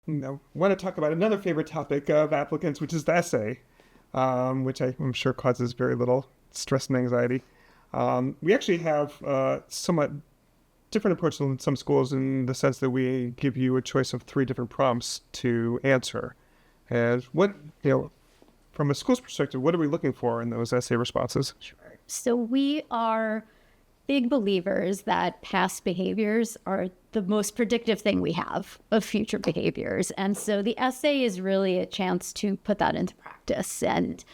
want to talk about another favorite topic of applicants, which is the essay, which I'm sure causes very little stress and anxiety. We actually have somewhat different approach than some schools in the sense that we give you a choice of 3 different prompts to answer. And from a school's perspective, what are we looking for in those essay responses? Sure. So we are big believers that past behaviors are the most predictive thing we have of future behaviors. And so the essay is really a chance to put that into practice. And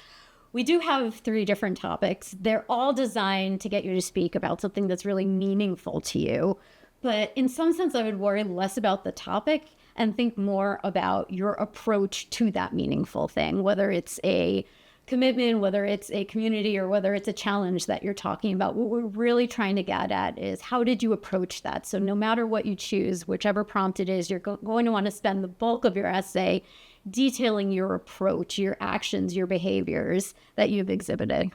we do have 3 different topics. They're all designed to get you to speak about something that's really meaningful to you. But in some sense, I would worry less about the topic and think more about your approach to that meaningful thing, whether it's a commitment, whether it's a community, or whether it's a challenge that you're talking about. What we're really trying to get at is, how did you approach that? So no matter what you choose, whichever prompt it is, you're going to want to spend the bulk of your essay detailing your approach, your actions, your behaviors that you've exhibited.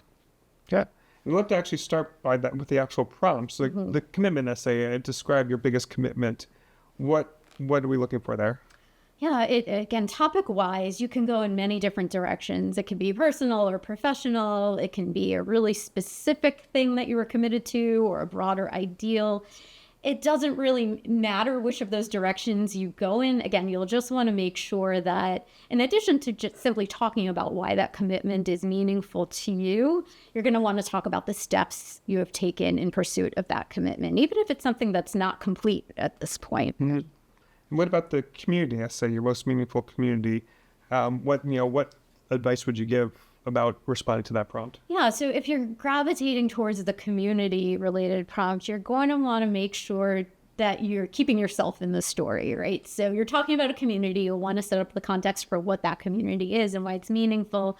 Yeah. We'd love to actually start by that with the actual prompts. The commitment essay, describe your biggest commitment. What are we looking for there? Yeah, again, topic-wise, you can go in many different directions. It can be personal or professional. It can be a really specific thing that you were committed to, or a broader ideal. It doesn't really matter which of those directions you go in. Again, you'll just want to make sure that in addition to just simply talking about why that commitment is meaningful to you, you're going to want to talk about the steps you have taken in pursuit of that commitment, even if it's something that's not complete at this point. Mm-hmm. And what about the community essay, your most meaningful community? What advice would you give about responding to that prompt? Yeah, so if you're gravitating towards the community-related prompt, you're going to want to make sure that you're keeping yourself in the story, right? So you're talking about a community. You'll want to set up the context for what that community is and why it's meaningful.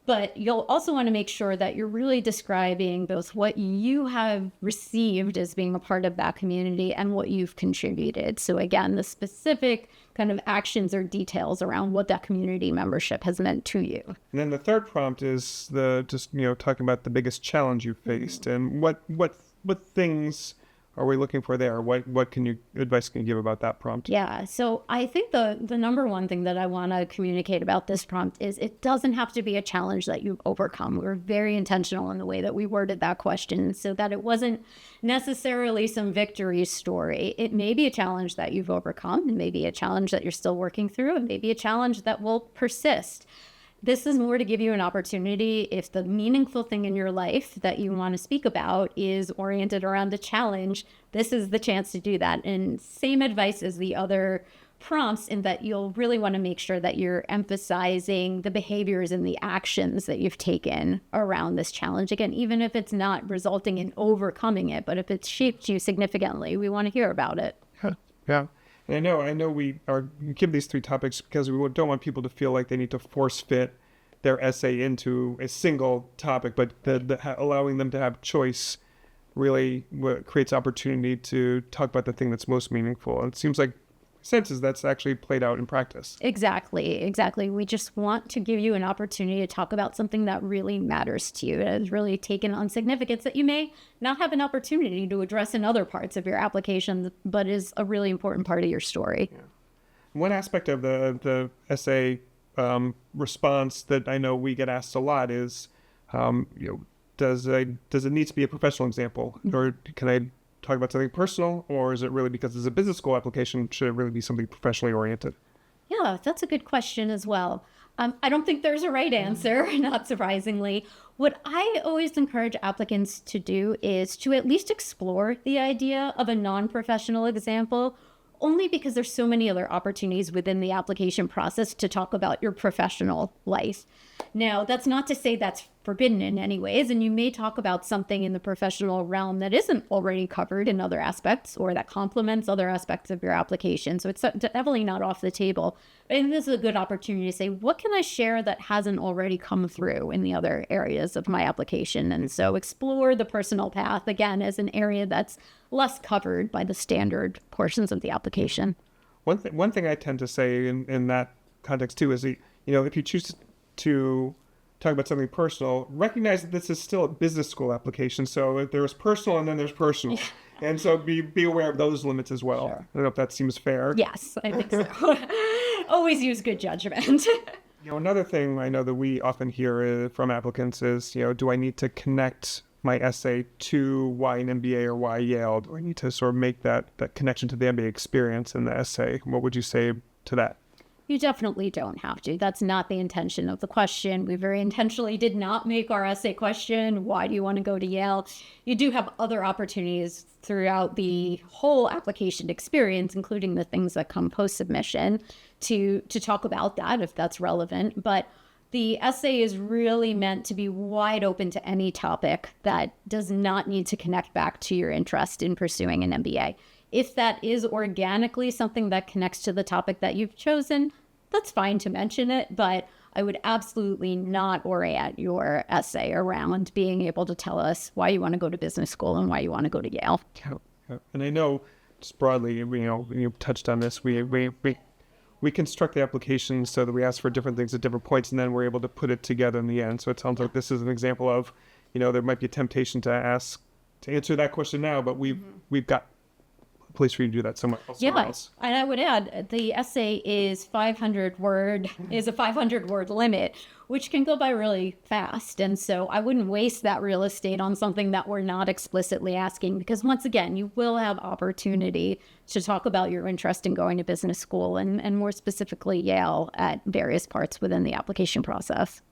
But you'll also want to make sure that you're really describing both what you have received as being a part of that community and what you've contributed. So again, the specific kind of actions or details around what that community membership has meant to you. And then the third prompt is talking about the biggest challenge you faced, and what things are we looking for there? What advice can you give about that prompt? Yeah, so I think the number one thing that I want to communicate about this prompt is it doesn't have to be a challenge that you've overcome. We're very intentional in the way that we worded that question so that it wasn't necessarily some victory story. It may be a challenge that you've overcome, and maybe a challenge that you're still working through, and maybe a challenge that will persist. This is more to give you an opportunity, if the meaningful thing in your life that you want to speak about is oriented around a challenge, this is the chance to do that. And same advice as the other prompts, in that you'll really want to make sure that you're emphasizing the behaviors and the actions that you've taken around this challenge. Again, even if it's not resulting in overcoming it, but if it's shaped you significantly, we want to hear about it. Yeah. And I know we give these 3 topics because we don't want people to feel like they need to force fit their essay into a single topic, but allowing them to have choice really creates opportunity to talk about the thing that's most meaningful. And it seems like senses that's actually played out in practice. Exactly. We just want to give you an opportunity to talk about something that really matters to you, that has really taken on significance that you may not have an opportunity to address in other parts of your application, but is a really important part of your story. Yeah. One aspect of the essay response that I know we get asked a lot is, does it need to be a professional example, or can I talk about something personal, or is it really, because it's a business school application, should it really be something professionally oriented? Yeah, that's a good question as well. I don't think there's a right answer, not surprisingly. What I always encourage applicants to do is to at least explore the idea of a non-professional example, only because there's so many other opportunities within the application process to talk about your professional life. Now, that's not to say that's forbidden in any ways, and you may talk about something in the professional realm that isn't already covered in other aspects, or that complements other aspects of your application. So it's definitely not off the table. But I think this is a good opportunity to say, what can I share that hasn't already come through in the other areas of my application? And so explore the personal path, again, as an area that's less covered by the standard portions of the application. One thing I tend to say in that context too is, if you choose to talk about something personal, recognize that this is still a business school application. So there's personal and then there's personal. And so be aware of those limits as well. Sure. I don't know if that seems fair. Yes, I think so. always use good judgment. Another thing I know that we often hear from applicants is, do I need to connect my essay to why an MBA or why Yale? Do I need to sort of make that connection to the MBA experience in the essay? What would you say to that? You definitely don't have to. That's not the intention of the question. We very intentionally did not make our essay question, why do you want to go to Yale? You do have other opportunities throughout the whole application experience, including the things that come post-submission, to talk about that if that's relevant. But the essay is really meant to be wide open to any topic that does not need to connect back to your interest in pursuing an MBA. If that is organically something that connects to the topic that you've chosen, that's fine to mention it, but I would absolutely not orient your essay around being able to tell us why you want to go to business school and why you want to go to Yale. Yeah. And I know, just broadly, you touched on this, we construct the application so that we ask for different things at different points, and then we're able to put it together in the end. So it sounds like this is an example of, there might be a temptation to answer that question now, but we've got place for you to do that somewhere else. And I would add the essay is a 500 word limit, which can go by really fast. And so I wouldn't waste that real estate on something that we're not explicitly asking, because once again, you will have opportunity to talk about your interest in going to business school and more specifically Yale at various parts within the application process.